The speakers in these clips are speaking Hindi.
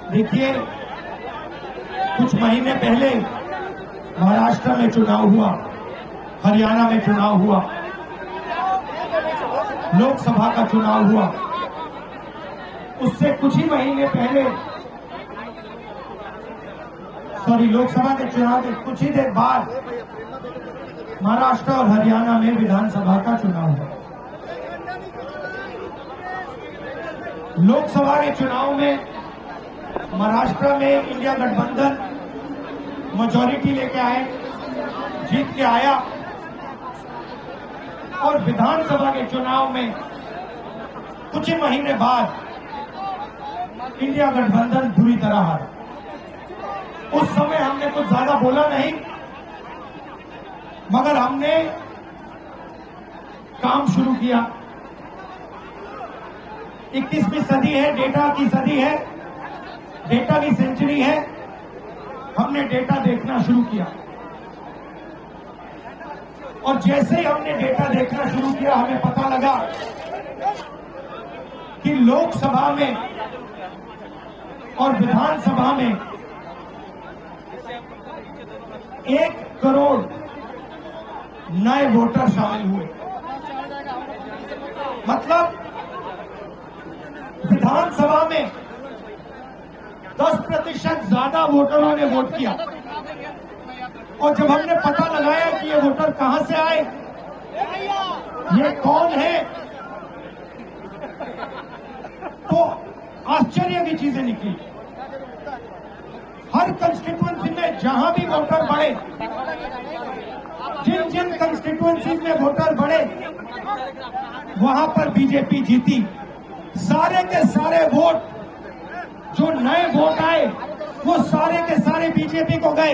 देखिए, कुछ महीने पहले महाराष्ट्र में चुनाव हुआ, हरियाणा में चुनाव हुआ, लोकसभा का चुनाव हुआ। उससे कुछ ही महीने पहले, लोकसभा के चुनाव के कुछ ही देर बाद महाराष्ट्र और हरियाणा में विधानसभा का चुनाव हुआ। लोकसभा के चुनाव में महाराष्ट्र में इंडिया गठबंधन मेजॉरिटी लेके आए, जीत के आया, और विधानसभा के चुनाव में कुछ ही महीने बाद इंडिया गठबंधन बुरी तरह हारा। उस समय हमने कुछ ज्यादा बोला नहीं, मगर हमने काम शुरू किया। 21वीं सदी है, डेटा की सदी है, डेटा की सेंचुरी है। हमने डेटा देखना शुरू किया, और जैसे ही हमने डेटा देखना शुरू किया, हमें पता लगा कि लोकसभा में और विधानसभा में 1 करोड़ नए वोटर शामिल हुए। मतलब विधानसभा में 10% ज्यादा वोटरों ने वोट किया। और जब हमने पता लगाया कि ये वोटर कहां से आए, ये कौन है, तो आश्चर्य की चीजें निकली। हर कंस्टिट्यूएंसी में जहां भी वोटर बढ़े, जिन जिन कंस्टिट्यूएंसीज में वोटर बढ़े, वहां पर बीजेपी जीती। सारे के सारे वोट, जो नए वोट आए, वो सारे के सारे बीजेपी को गए।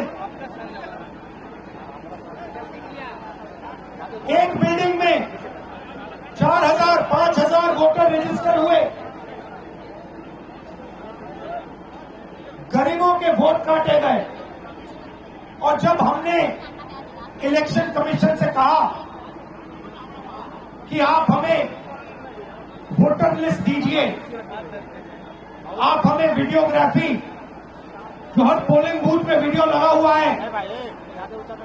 एक बिल्डिंग में 4000 5000 वोटर रजिस्टर हुए। गरीबों के वोट काटे गए। और जब हमने इलेक्शन कमीशन से कहा कि आप हमें वोटर लिस्ट दीजिए, आप हमें वीडियोग्राफी, जो हर पोलिंग बूथ में वीडियो लगा हुआ है,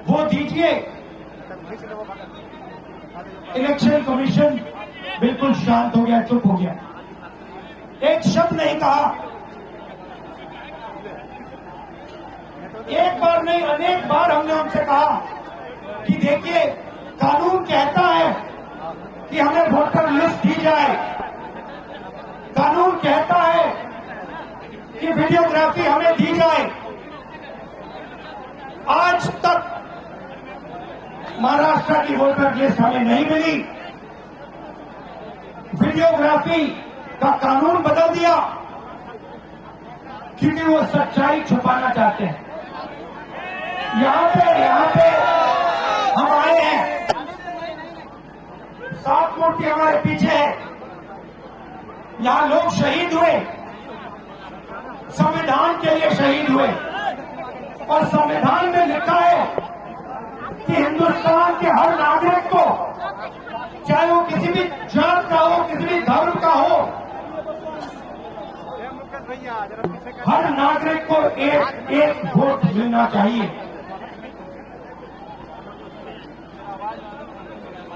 वो दीजिए, इलेक्शन कमीशन बिल्कुल शांत हो गया, चुप हो गया, एक शब्द नहीं कहा। एक बार नहीं, अनेक बार हमने उनसे कहा कि देखिए, कानून कहता है कि हमें वोटर लिस्ट दी जाए, कानून कहता है कि वीडियोग्राफी हमें दी जाए। आज तक महाराष्ट्र की वोटर लिस्ट हमें नहीं मिली। वीडियोग्राफी का कानून बदल दिया क्योंकि वो सच्चाई छुपाना चाहते हैं। यहां पे हम आए हैं, 7 मूर्ति हमारे पीछे है। यहां लोग शहीद हुए, संविधान के लिए शहीद हुए, और संविधान में लिखा है कि हिंदुस्तान के हर नागरिक को, चाहे वो किसी भी जात का हो, किसी भी धर्म का हो, हर नागरिक को एक वोट मिलना चाहिए।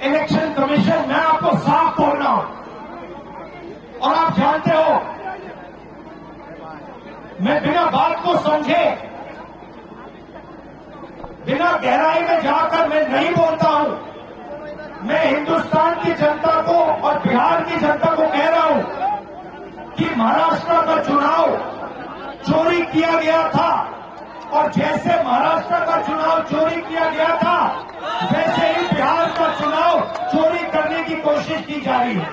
इलेक्शन कमीशन, मैं आपको साफ बोल रहा हूं, और आप जानते हो, मैं बिना बात को समझे, बिना गहराई में जाकर मैं नहीं बोलता हूं। मैं हिंदुस्तान की जनता को और बिहार की जनता को कह रहा हूं कि महाराष्ट्र का चुनाव चोरी किया गया था, और जैसे महाराष्ट्र का चुनाव चोरी किया गया था, वैसे ही बिहार का चुनाव चोरी करने की कोशिश की जा रही है।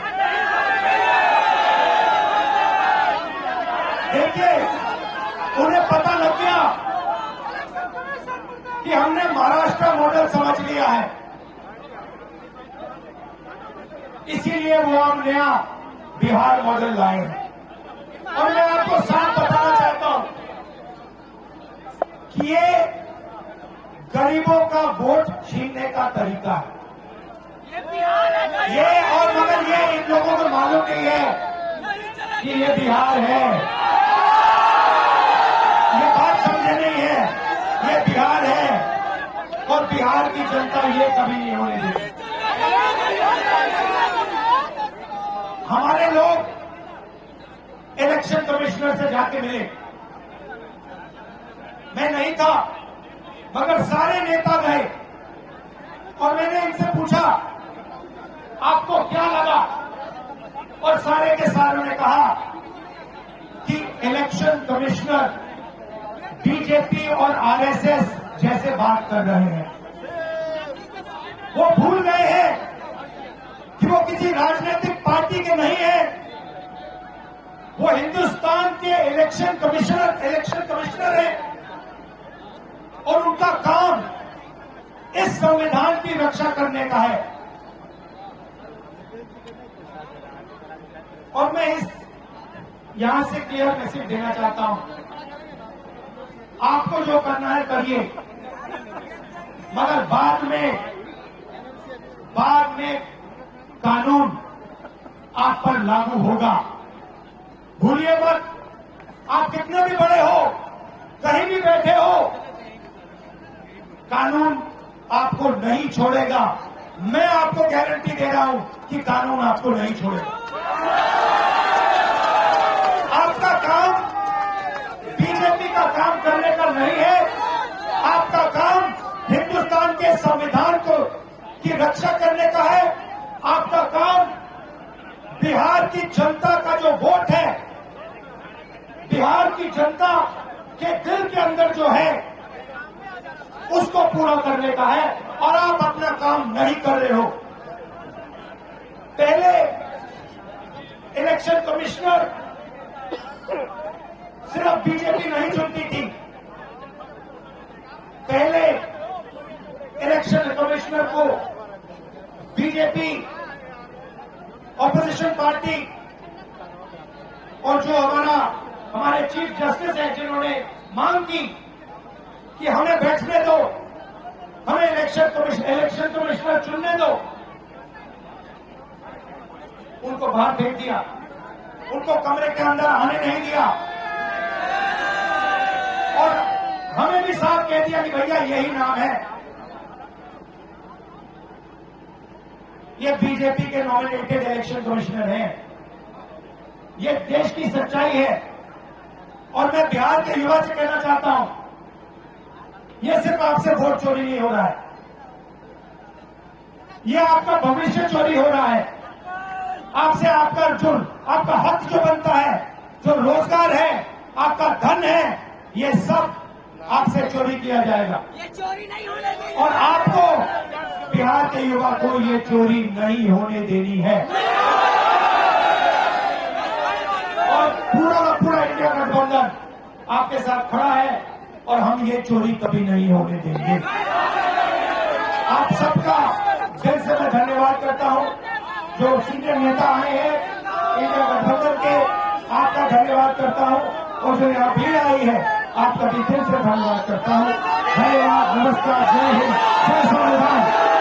देखिए, उन्हें पता लग गया कि हमने महाराष्ट्र मॉडल समझ लिया है, इसीलिए वो हम नया बिहार मॉडल लाए हैं। और मैं आपको साफ बताना चाहता हूं कि ये गरीबों का वोट छीनने का तरीका है। ये और मगर ये इन लोगों को मालूम नहीं है कि ये बिहार है। बिहार की जनता ये कभी नहीं होने देगी। हमारे लोग इलेक्शन कमिश्नर से जाके मिले, मैं नहीं था मगर सारे नेता गए और मैंने इनसे पूछा आपको क्या लगा, और सारे के सारों ने कहा कि इलेक्शन कमिश्नर बीजेपी और आरएसएस जैसे बात कर रहे हैं। वो भूल गए हैं कि वो किसी राजनीतिक पार्टी के नहीं है, वो हिंदुस्तान के इलेक्शन कमिश्नर है और उनका काम इस संविधान की रक्षा करने का है। और मैं यहां से क्लियर मैसेज देना चाहता हूं, आपको जो करना है करिए, मगर बाद में कानून आप पर लागू होगा। भूलिए मत, आप कितने भी बड़े हो, कहीं भी बैठे हो, कानून आपको नहीं छोड़ेगा। मैं आपको गारंटी दे रहा हूं कि कानून आपको नहीं छोड़ेगा। आपका काम बीजेपी का काम करने का नहीं है, आपका काम हिंदुस्तान के संविधान की रक्षा करने का है। आपका काम बिहार की जनता का जो वोट है, बिहार की जनता के दिल के अंदर जो है, उसको पूरा करने का है, और आप अपना काम नहीं कर रहे हो। पहले इलेक्शन कमिश्नर सिर्फ बीजेपी नहीं चुनती थी, पहले इलेक्शन कमिश्नर को बीजेपी, ऑपोजिशन पार्टी और जो हमारे चीफ जस्टिस हैं जिन्होंने मांग की कि हमें बैठने दो, हमें इलेक्शन कमिश्नर चुनने दो, उनको बाहर भेज दिया, उनको कमरे के अंदर आने नहीं दिया और हमें भी साफ कह दिया कि भैया यही नाम है, ये बीजेपी के नॉमिनेटेड इलेक्शन कमिश्नर हैं। ये देश की सच्चाई है और मैं बिहार के युवा से कहना चाहता हूं, ये सिर्फ आपसे वोट चोरी नहीं हो रहा है, ये आपका भविष्य चोरी हो रहा है। आपसे आपका हक जो बनता है, जो रोजगार है, आपका धन है, ये सब आपसे चोरी किया जाएगा। ये चोरी नहीं होने देनी, और आपको बिहार के युवा को ये चोरी नहीं होने देनी है। और पूरा का पूरा इंडिया गठबंधन आपके साथ खड़ा है और हम ये चोरी कभी नहीं होने देंगे। आप सबका दिल से मैं धन्यवाद करता हूं, जो सीनियर नेता आए हैं इंडिया गठबंधन के, आपका धन्यवाद करता हूं, और जो यहाँ भीड़ आई है आपका भी दिल से धन्यवाद करता हूं। धन्यवाद, नमस्कार, जय हिंद, जय संविधान।